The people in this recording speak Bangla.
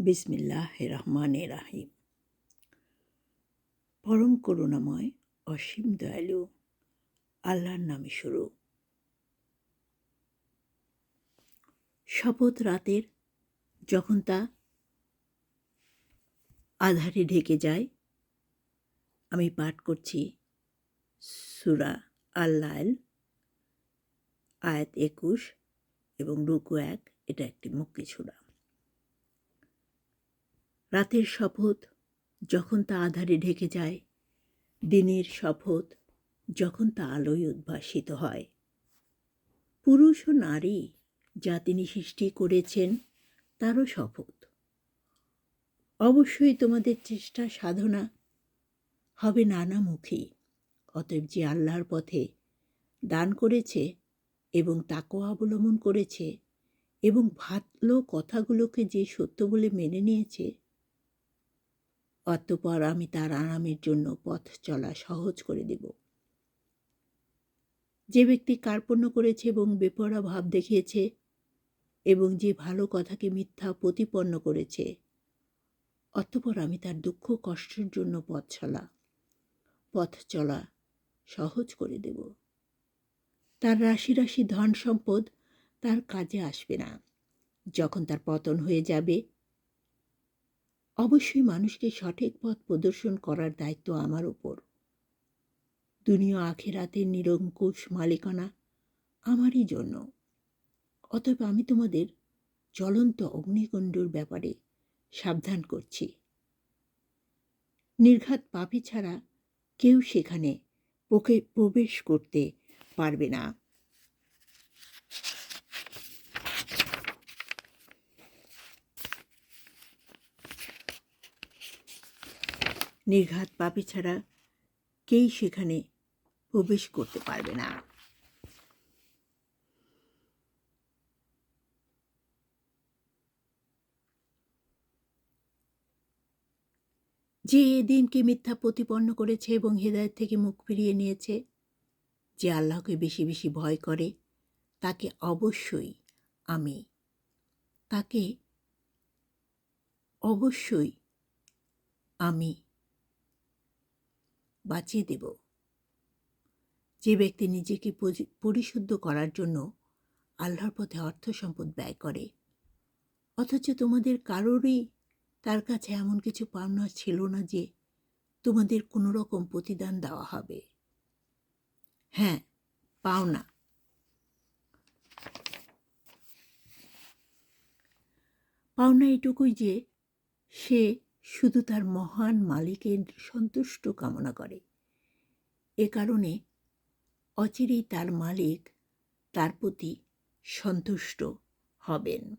বিসমিল্লাহির রহমানির রহিম। পরম করুণাময় অসীম দয়ালু আল্লাহর নামে শুরু। শপথ রাতের যখন তা আধারে ঢেকে যায়, আমি পাঠ করছি সূরা আল-লাইল আয়াত 21 এবং রুকু 1। এটা একটি মক্কি সূরা। রাতের শপথ যখন তা আধারে ঢেকে যায়, দিনের শপথ যখন তা আলোয় উদ্ভাসিত হয়। পুরুষ ও নারী যা তিনি সৃষ্টি করেছেন তারও শপথ। অবশ্যই তোমাদের চেষ্টা সাধনা হবে নানামুখী। অতএব যে আল্লাহর পথে দান করেছে এবং তাকওয়া অবলম্বন করেছে এবং ভালো কথাগুলোকে যে সত্য বলে মেনে নিয়েছে, অতঃপর আমি তার আরামের জন্য পথ চলা সহজ করে দেব। যে ব্যক্তি কার্পণ্য করেছে এবং বেপরোয়া ভাব দেখিয়েছে এবং যে ভালো কথাকে মিথ্যা প্রতিপন্ন করেছে, অতঃপর আমি তার দুঃখ কষ্টের জন্য পথ চলা সহজ করে দেব। তার রাশি রাশি ধন সম্পদ তার কাজে আসবে না যখন তার পতন হয়ে যাবে। অবশ্যই মানুষকে সঠিক পথ প্রদর্শন করার দায়িত্ব আমার উপর। দুনিয়া আখিরাতের নিরঙ্কুশ মালিকানা আমারই জন্য। অতএব আমি তোমাদের জ্বলন্ত অগ্নিকুণ্ডের ব্যাপারে সাবধান করছি। নির্ঘাত পাপী ছাড়া কেউ সেখানে প্রবেশ করতে পারবে না। নির্ঘাত পাপী ছাড়া কেউ সেখানে প্রবেশ করতে পারবে না। যে এদিনকে মিথ্যা প্রতিপন্ন করেছে এবং হেদায়েত থেকে মুখ ফিরিয়ে নিয়েছে, যে আল্লাহকে বেশি বেশি ভয় করে, তাকে অবশ্যই আমি বাঁচিয়ে দেব। যে ব্যক্তি নিজেকে পরিশুদ্ধ করার জন্য আল্লাহর পথে অর্থ সম্পদ ব্যয় করে, অথচ তোমাদের কারোরই তার কাছে এমন কিছু পাওনা ছিল না যে তোমাদের কোনো রকম প্রতিদান দেওয়া হবে। হ্যাঁ, পাওনা এটুকুই যে সে শুধু তার মহান মালিকের সন্তুষ্ট কামনা করে। এ কারণে অচিরেই তার মালিক তার প্রতি সন্তুষ্ট হবেন।